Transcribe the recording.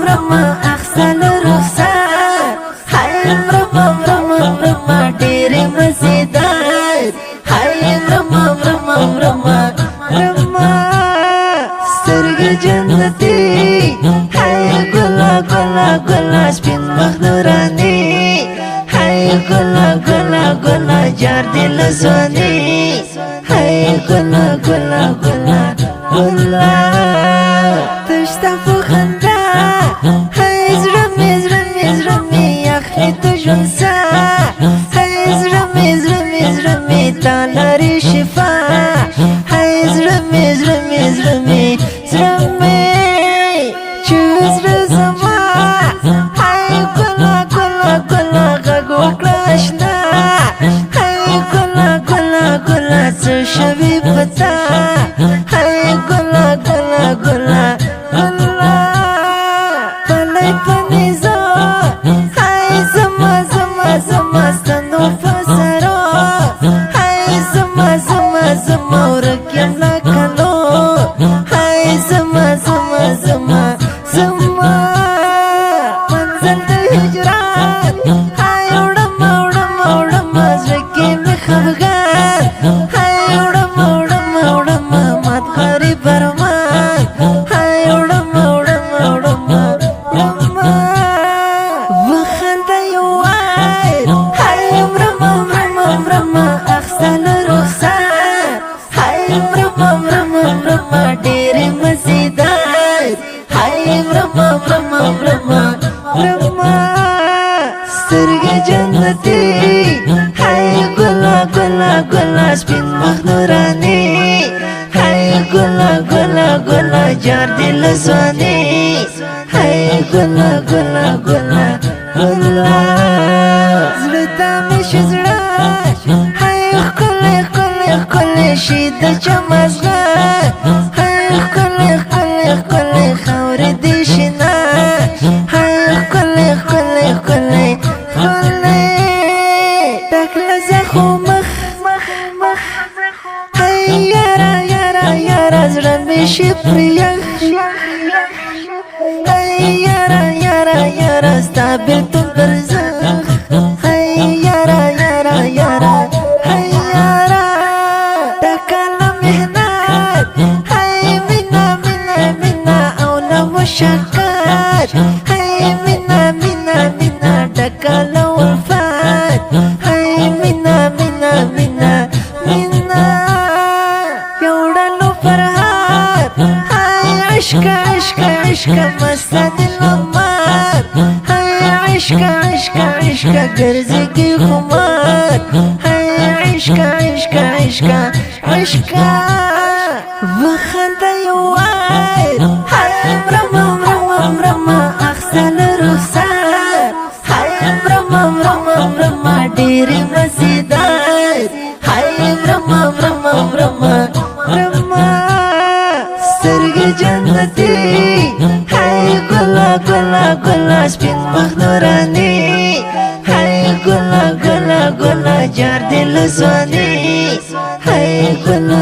مرمى اخسل رخصار هاي مرمى ډېر مزیدار هاي مرمى سترګ جنتي هاي ګلا سپین مخ نوراني هاي ګلا جار دل زوني هاي ګلا تشتا په خندا هاي زړه مې اخلي تو ژوند سا هاي زړه مې تا لري شفا هاي زړه مې چې زړه زما هاي ګلا غږ وکړه اشنا هاي ګلا څه شوي پتا هاي ګلا پلی پنیزو هاي زما ستنو فسرو هاي زما ورکیم لکلو هاي زما منزل د هجران هاي وړم زړګي مې خفګان هاي وړم مات غریب برمان هاي وړم وخنده یو وای هاي مرمى اخسل رخصار هاي مرمى ډېر مزیدار هاي مرمى سترګ جنتي هاي ګلا سپین مخ نوراني هاي ګلا جار دل زوني هاي ګلا زړه ته مې شزړه هاي ښکلی شي د چمزړه هاي ښکلی خاورې دې شنه هاي ښکلی ډک له زخو مخ هاي یاره زړه مې شي پرېږ هاي یاره ستا بېلتون پر زخ هاي یاره هاي یاره ډکه له محنت هاي مینا او له مشقت هاي مینا ډکه له الفت هاي مینا یو ډلو فرحات هاي عشق مسته دل مات هاي عشق ګرځېږي خمار هاي عشق وخنده یو وای هاي مرمى اخسل رخصار هاي مرمى ډېر مزیدار هاي مرمى سترګ جنتي هاي ګلا سپین مخ نوراني هاي ګلا جار دل زوني هاي ګلا